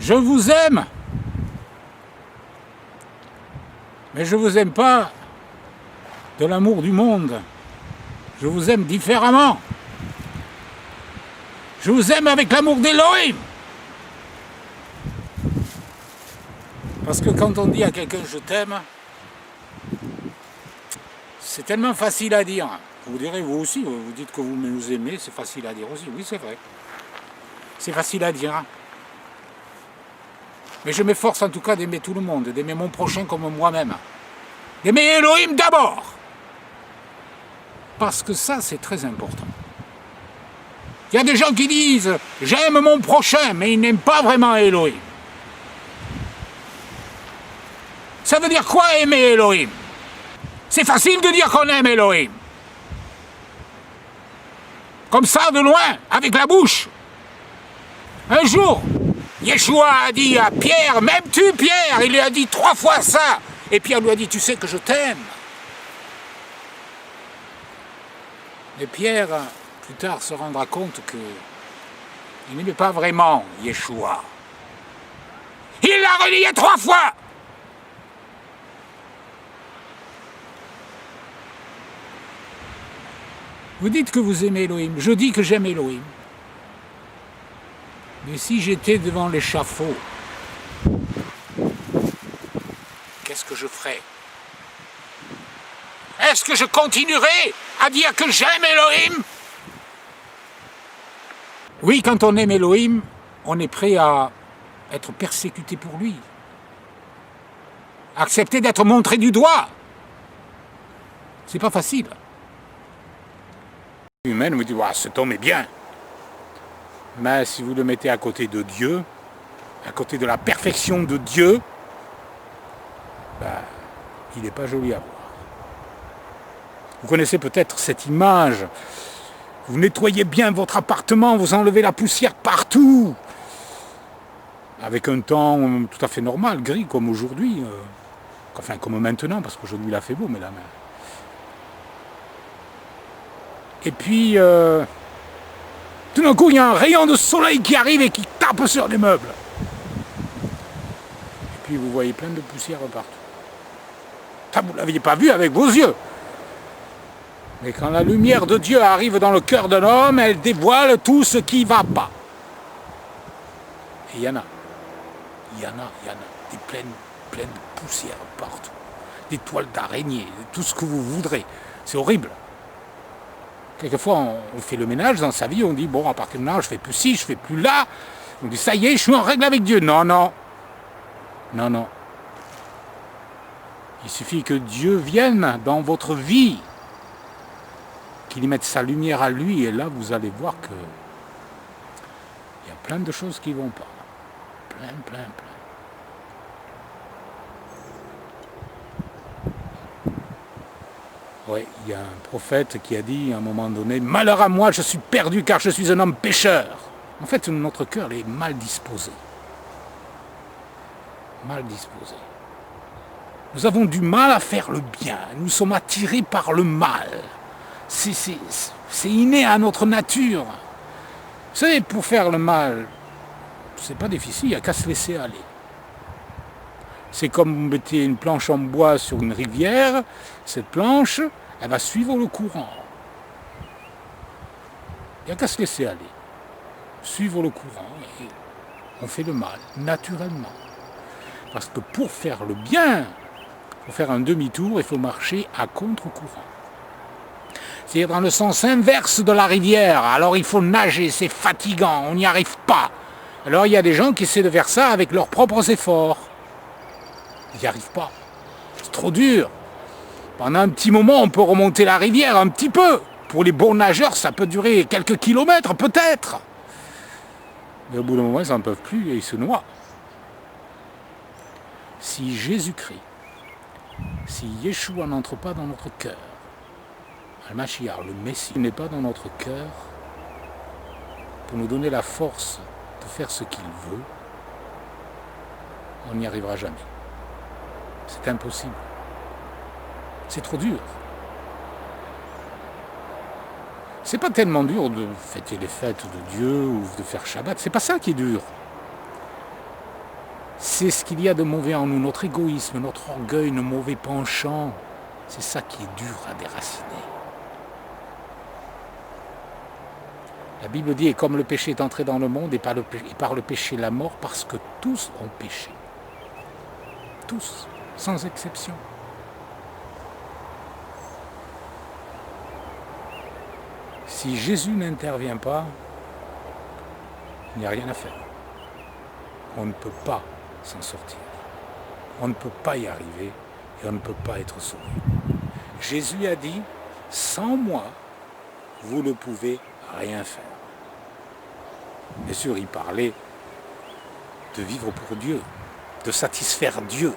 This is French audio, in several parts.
Je vous aime, mais je ne vous aime pas de l'amour du monde. Je vous aime différemment. Je vous aime avec l'amour d'Elohim. Parce que quand on dit à quelqu'un « je t'aime », c'est tellement facile à dire. Vous direz, vous aussi, vous dites que vous nous aimez, c'est facile à dire aussi. Oui, c'est vrai. C'est facile à dire. Mais je m'efforce en tout cas d'aimer tout le monde, d'aimer mon prochain comme moi-même. D'aimer Elohim d'abord. Parce que ça, c'est très important. Il y a des gens qui disent « j'aime mon prochain », mais ils n'aiment pas vraiment Elohim. Ça veut dire quoi aimer Elohim? C'est facile de dire qu'on aime Elohim. Comme ça, de loin, avec la bouche. Un jour, Yeshua a dit à Pierre, « m'aimes-tu Pierre ?» Il lui a dit 3 fois ça. Et Pierre lui a dit, « tu sais que je t'aime. » Et Pierre, plus tard, se rendra compte qu'il n'aimait pas vraiment Yeshua. Il l'a renié 3 fois. Vous dites que vous aimez Elohim. Je dis que j'aime Elohim. Mais si j'étais devant l'échafaud, qu'est-ce que je ferais? Est-ce que je continuerai à dire que j'aime Elohim? Oui, quand on aime Elohim, on est prêt à être persécuté pour lui. Accepter d'être montré du doigt. C'est pas facile. Humaine vous dit, wow, cet homme est bien. Mais si vous le mettez à côté de Dieu, à côté de la perfection de Dieu, il n'est pas joli à voir. Vous connaissez peut-être cette image. Vous nettoyez bien votre appartement, vous enlevez la poussière partout. Avec un temps tout à fait normal, gris, comme aujourd'hui. Enfin, comme maintenant, parce qu'aujourd'hui il a fait beau, mais là... Et puis, tout d'un coup, il y a un rayon de soleil qui arrive et qui tape sur les meubles. Et puis, vous voyez plein de poussière partout. Ça, vous ne l'aviez pas vu avec vos yeux. Mais quand la lumière de Dieu arrive dans le cœur d'un homme, elle dévoile tout ce qui ne va pas. Et il y en a. Des pleines de poussière partout. Des toiles d'araignée, tout ce que vous voudrez. C'est horrible. Quelquefois, on fait le ménage dans sa vie, on dit, bon, à partir de là, je fais plus ci, je fais plus là. On dit, ça y est, je suis en règle avec Dieu. Non. Il suffit que Dieu vienne dans votre vie, qu'il y mette sa lumière à lui, et là, vous allez voir que il y a plein de choses qui ne vont pas. Plein. Oui, il y a un prophète qui a dit à un moment donné « Malheur à moi, je suis perdu car je suis un homme pécheur ». En fait, notre cœur est mal disposé. Nous avons du mal à faire le bien. Nous sommes attirés par le mal. C'est inné à notre nature. Vous savez, pour faire le mal, c'est pas difficile, il n'y a qu'à se laisser aller. C'est comme vous mettez une planche en bois sur une rivière, cette planche, elle va suivre le courant. Il n'y a qu'à se laisser aller. Suivre le courant, et on fait le mal, naturellement. Parce que pour faire le bien, pour faire un demi-tour, il faut marcher à contre-courant. C'est-à-dire dans le sens inverse de la rivière. Alors il faut nager, c'est fatigant, on n'y arrive pas. Alors il y a des gens qui essaient de faire ça avec leurs propres efforts. Ils n'y arrivent pas. C'est trop dur. Pendant un petit moment, on peut remonter la rivière un petit peu. Pour les bons nageurs, ça peut durer quelques kilomètres, peut-être. Mais au bout d'un moment, ils n'en peuvent plus et ils se noient. Si Jésus-Christ, si Yeshua n'entre pas dans notre cœur, Al-Mashiach, le Messie, n'est pas dans notre cœur pour nous donner la force de faire ce qu'il veut, on n'y arrivera jamais. C'est impossible. C'est trop dur. C'est pas tellement dur de fêter les fêtes de Dieu ou de faire Shabbat, c'est pas ça qui est dur. C'est ce qu'il y a de mauvais en nous, notre égoïsme, notre orgueil, nos mauvais penchants. C'est ça qui est dur à déraciner. La Bible dit, et comme le péché est entré dans le monde, et par le péché la mort, parce que tous ont péché. Tous, sans exception. Si Jésus n'intervient pas, il n'y a rien à faire. On ne peut pas s'en sortir. On ne peut pas y arriver et on ne peut pas être sauvé. Jésus a dit, sans moi, vous ne pouvez rien faire. Bien sûr, il parlait de vivre pour Dieu, de satisfaire Dieu.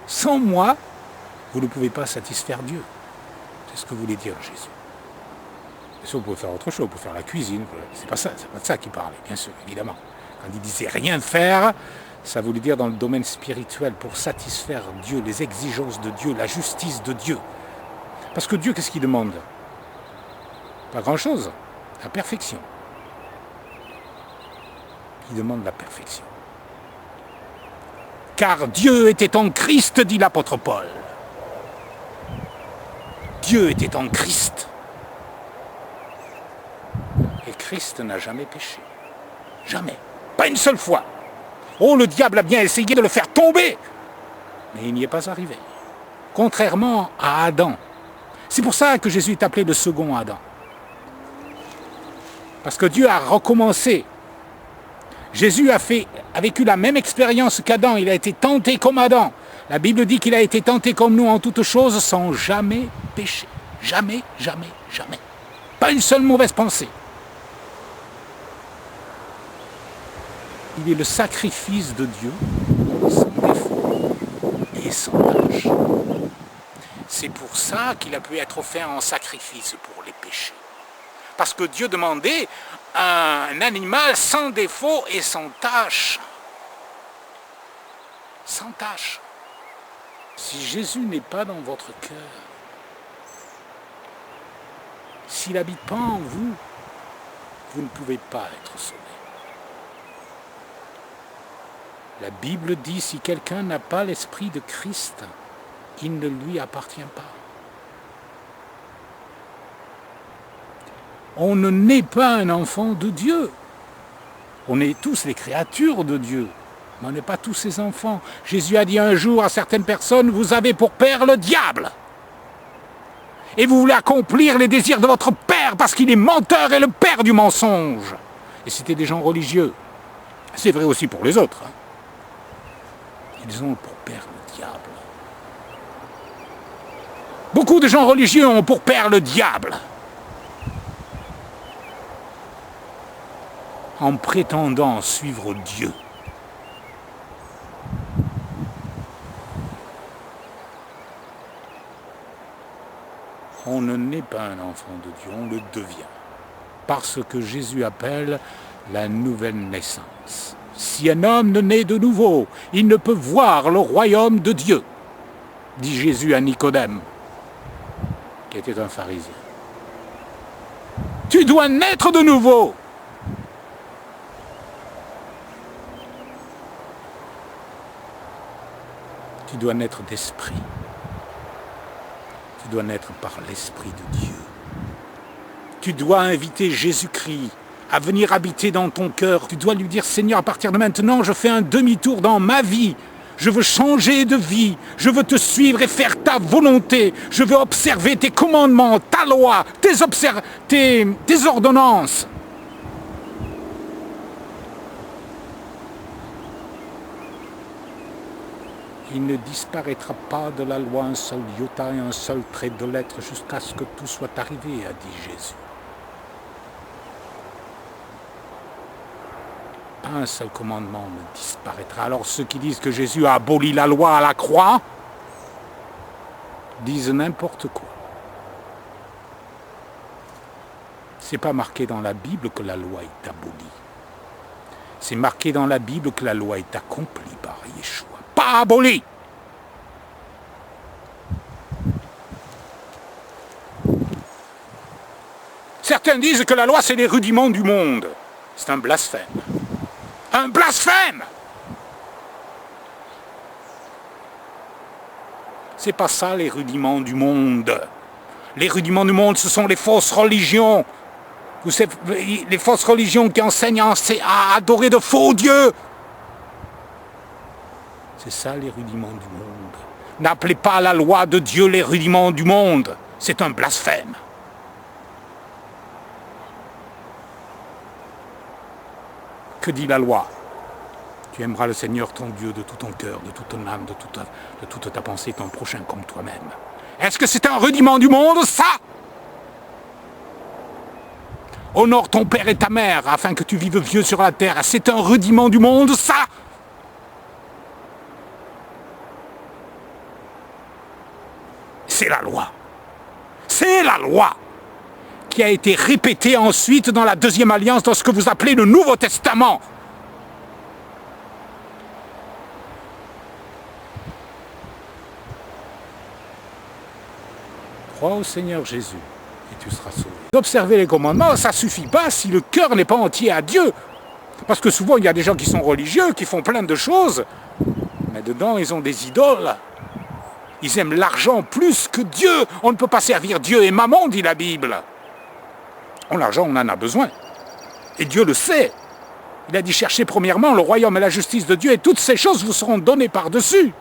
Sans moi, vous ne pouvez pas satisfaire Dieu. C'est ce que voulait dire Jésus. Bien sûr, vous pouvez faire autre chose, vous pouvez faire la cuisine. C'est pas de ça qu'il parlait, bien sûr, évidemment. Quand il disait rien faire, ça voulait dire dans le domaine spirituel, pour satisfaire Dieu, les exigences de Dieu, la justice de Dieu. Parce que Dieu, qu'est-ce qu'il demande? Pas grand-chose, la perfection. Il demande la perfection. Car Dieu était en Christ, dit l'apôtre Paul. Dieu était en Christ. Et Christ n'a jamais péché. Jamais. Pas une seule fois. Oh, le diable a bien essayé de le faire tomber. Mais il n'y est pas arrivé. Contrairement à Adam. C'est pour ça que Jésus est appelé le second Adam. Parce que Dieu a recommencé. Jésus a vécu la même expérience qu'Adam. Il a été tenté comme Adam. La Bible dit qu'il a été tenté comme nous en toutes choses sans jamais pécher. Jamais, jamais, jamais. Pas une seule mauvaise pensée. Il est le sacrifice de Dieu, sans défaut et sans tâche. C'est pour ça qu'il a pu être offert en sacrifice pour les péchés. Parce que Dieu demandait un animal sans défaut et sans tâche. Sans tâche. Si Jésus n'est pas dans votre cœur, s'il n'habite pas en vous, vous ne pouvez pas être sauvé. La Bible dit, si quelqu'un n'a pas l'esprit de Christ, il ne lui appartient pas. On ne naît pas un enfant de Dieu. On est tous les créatures de Dieu, mais on n'est pas tous ses enfants. Jésus a dit un jour à certaines personnes, vous avez pour père le diable. Et vous voulez accomplir les désirs de votre père parce qu'il est menteur et le père du mensonge. Et c'était des gens religieux. C'est vrai aussi pour les autres. Ils ont pour père le diable. Beaucoup de gens religieux ont pour père le diable. En prétendant suivre Dieu. On ne naît pas un enfant de Dieu, on le devient. Parce que Jésus appelle la nouvelle naissance. Si un homme ne naît de nouveau, il ne peut voir le royaume de Dieu, dit Jésus à Nicodème, qui était un pharisien. Tu dois naître de nouveau. Tu dois naître d'esprit. Tu dois naître par l'Esprit de Dieu. Tu dois inviter Jésus-Christ à venir habiter dans ton cœur. Tu dois lui dire, Seigneur, à partir de maintenant, je fais un demi-tour dans ma vie. Je veux changer de vie. Je veux te suivre et faire ta volonté. Je veux observer tes commandements, ta loi, tes ordonnances. Il ne disparaîtra pas de la loi un seul iota et un seul trait de lettre jusqu'à ce que tout soit arrivé, a dit Jésus. Pas un seul commandement ne disparaîtra. Alors ceux qui disent que Jésus a aboli la loi à la croix disent n'importe quoi. C'est pas marqué dans la Bible que la loi est abolie. C'est marqué dans la Bible que la loi est accomplie par Yeshua. Pas abolie. Certains disent que la loi c'est les rudiments du monde. C'est un blasphème. Un blasphème! C'est pas ça les rudiments du monde. Les rudiments du monde, ce sont les fausses religions. Vous savez, les fausses religions qui enseignent à adorer de faux dieux. C'est ça les rudiments du monde. N'appelez pas la loi de Dieu les rudiments du monde. C'est un blasphème. Que dit la loi? Tu aimeras le Seigneur ton Dieu de tout ton cœur, de toute ton âme, de toute ta pensée, ton prochain comme toi-même. Est-ce que c'est un rudiment du monde, ça? Honore ton père et ta mère afin que tu vives vieux sur la terre. C'est un rudiment du monde, ça? C'est la loi. C'est la loi qui a été répétée ensuite dans la deuxième alliance, dans ce que vous appelez le Nouveau Testament. Crois au Seigneur Jésus et tu seras sauvé. Observer les commandements, ça ne suffit pas si le cœur n'est pas entier à Dieu. Parce que souvent, il y a des gens qui sont religieux, qui font plein de choses, mais dedans, ils ont des idoles. Ils aiment l'argent plus que Dieu. On ne peut pas servir Dieu et Mammon, dit la Bible. L'argent, on en a besoin. Et Dieu le sait. Il a dit, cherchez premièrement le royaume et la justice de Dieu, et toutes ces choses vous seront données par-dessus.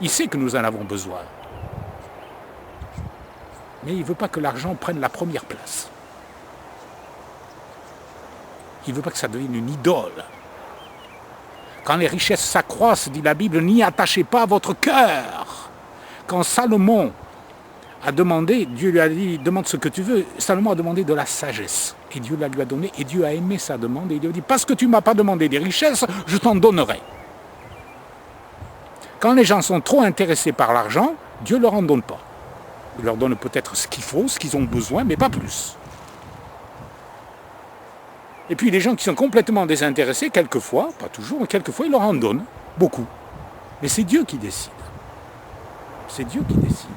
Il sait que nous en avons besoin. Mais il ne veut pas que l'argent prenne la première place. Il ne veut pas que ça devienne une idole. Quand les richesses s'accroissent, dit la Bible, n'y attachez pas votre cœur. Quand Salomon a demandé, Dieu lui a dit, demande ce que tu veux, Salomon a demandé de la sagesse. Et Dieu la lui a donnée, et Dieu a aimé sa demande, et il lui a dit, parce que tu ne m'as pas demandé des richesses, je t'en donnerai. Quand les gens sont trop intéressés par l'argent, Dieu ne leur en donne pas. Il leur donne peut-être ce qu'il faut, ce qu'ils ont besoin, mais pas plus. Et puis les gens qui sont complètement désintéressés, quelquefois, pas toujours, mais quelquefois, il leur en donne beaucoup. Mais c'est Dieu qui décide. C'est Dieu qui décide.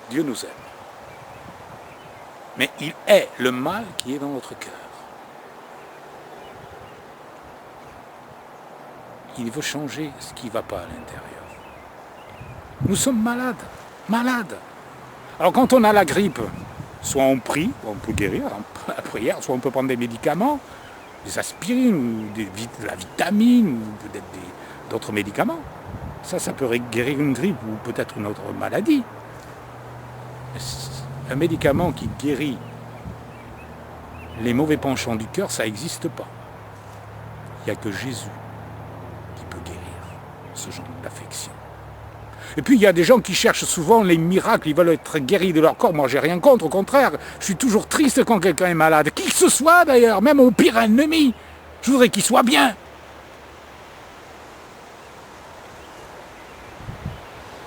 Dieu nous aime. Mais il est le mal qui est dans notre cœur. Il veut changer ce qui ne va pas à l'intérieur. Nous sommes malades, malades. Alors quand on a la grippe, soit on prie, on peut guérir la prière, soit on peut prendre des médicaments, des aspirines, ou de la vitamine, ou peut-être d'autres médicaments. Ça peut guérir une grippe ou peut-être une autre maladie. Un médicament qui guérit les mauvais penchants du cœur, ça n'existe pas. Il n'y a que Jésus qui peut guérir ce genre d'affection. Et puis il y a des gens qui cherchent souvent les miracles, ils veulent être guéris de leur corps. Moi j'ai rien contre, au contraire, je suis toujours triste quand quelqu'un est malade. Qui que ce soit d'ailleurs, même au pire ennemi, je voudrais qu'il soit bien.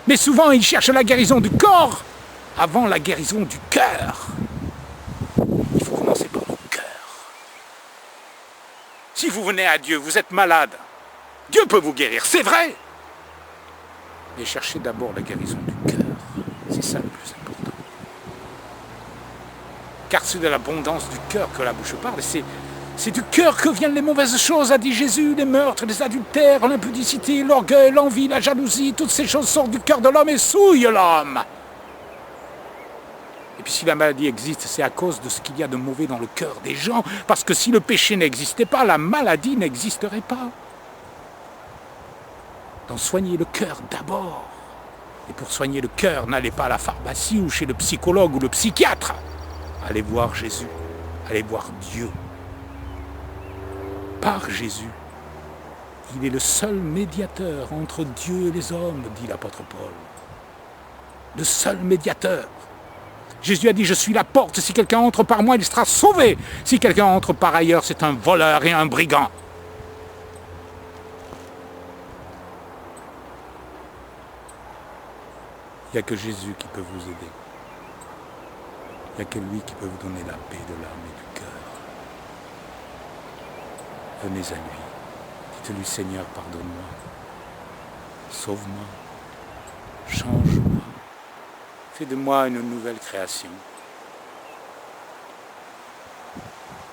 Mais souvent ils cherchent la guérison du corps avant la guérison du cœur. Il faut commencer par le cœur. Si vous venez à Dieu, vous êtes malade, Dieu peut vous guérir, c'est vrai. Mais cherchez d'abord la guérison du cœur. C'est ça le plus important. Car c'est de l'abondance du cœur que la bouche parle. C'est du cœur que viennent les mauvaises choses, a dit Jésus, les meurtres, les adultères, l'impudicité, l'orgueil, l'envie, la jalousie. Toutes ces choses sortent du cœur de l'homme et souillent l'homme. Et puis si la maladie existe, c'est à cause de ce qu'il y a de mauvais dans le cœur des gens. Parce que si le péché n'existait pas, la maladie n'existerait pas. Donc soignez le cœur d'abord. Et pour soigner le cœur, n'allez pas à la pharmacie ou chez le psychologue ou le psychiatre. Allez voir Jésus. Allez voir Dieu. Par Jésus. Il est le seul médiateur entre Dieu et les hommes, dit l'apôtre Paul. Le seul médiateur. Jésus a dit, je suis la porte. Si quelqu'un entre par moi, il sera sauvé. Si quelqu'un entre par ailleurs, c'est un voleur et un brigand. Il n'y a que Jésus qui peut vous aider. Il n'y a que lui qui peut vous donner la paix de l'âme et du cœur. Venez à lui. Dites-lui, Seigneur, pardonne-moi. Sauve-moi. Change-moi. Fais de moi une nouvelle création.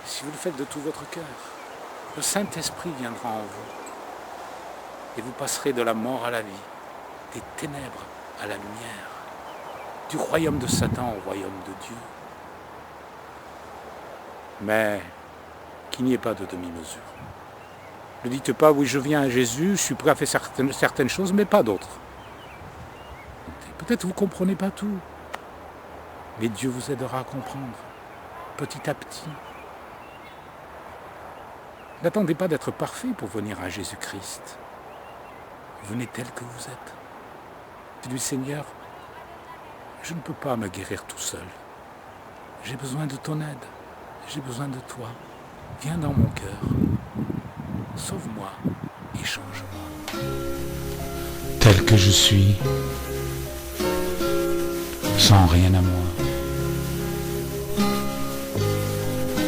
Si vous le faites de tout votre cœur, le Saint-Esprit viendra en vous. et vous passerez de la mort à la vie, des ténèbres à la lumière, du royaume de Satan au royaume de Dieu. Mais qu'il n'y ait pas de demi-mesure. Ne dites pas, oui, je viens à Jésus, je suis prêt à faire certaines choses, mais pas d'autres. Peut-être vous ne comprenez pas tout, mais Dieu vous aidera à comprendre, petit à petit. N'attendez pas d'être parfait pour venir à Jésus-Christ. Venez tel que vous êtes. Dites-lui, Seigneur, je ne peux pas me guérir tout seul. J'ai besoin de ton aide. J'ai besoin de toi. Viens dans mon cœur. Sauve-moi et change-moi. Tel que je suis, sans rien à moi.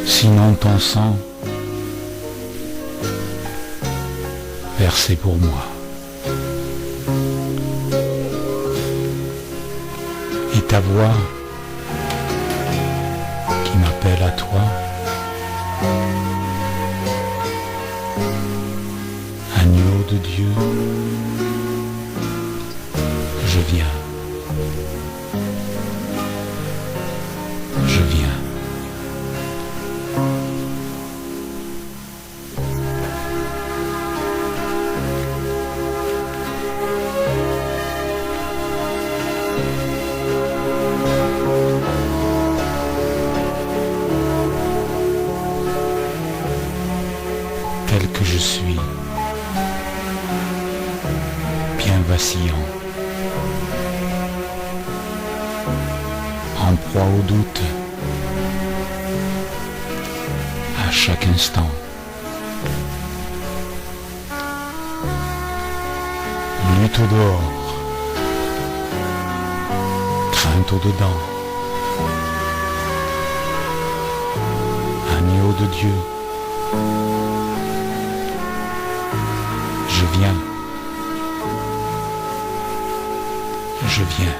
Sinon ton sang, versé pour moi. Et ta voix qui m'appelle à toi, agneau de Dieu, je viens, je viens. Tel que je suis, bien vacillant, en proie au doute, à chaque instant. Lutte au dehors, crainte au dedans, agneau de Dieu. Je viens, je viens.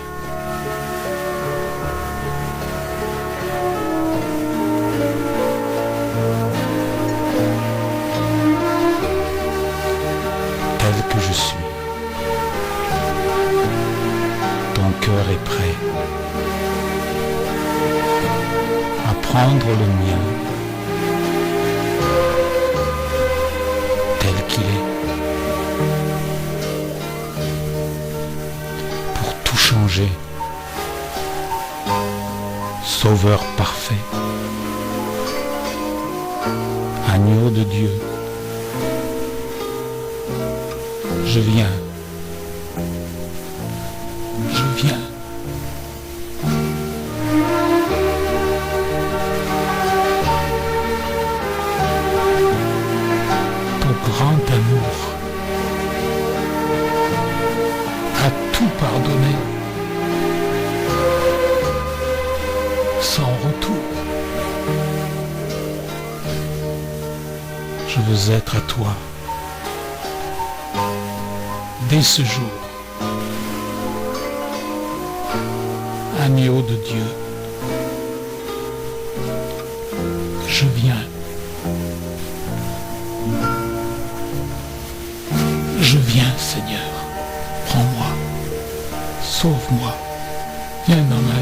Tel que je suis, ton cœur est prêt à prendre le mien tel qu'il est. Changer, Sauveur parfait, agneau de Dieu, je viens, je viens. Ton grand amour a tout pardonné. Sans retour. Je veux être à toi dès ce jour, agneau de Dieu. Je viens. Je viens, Seigneur. Prends-moi, sauve-moi, viens dans ma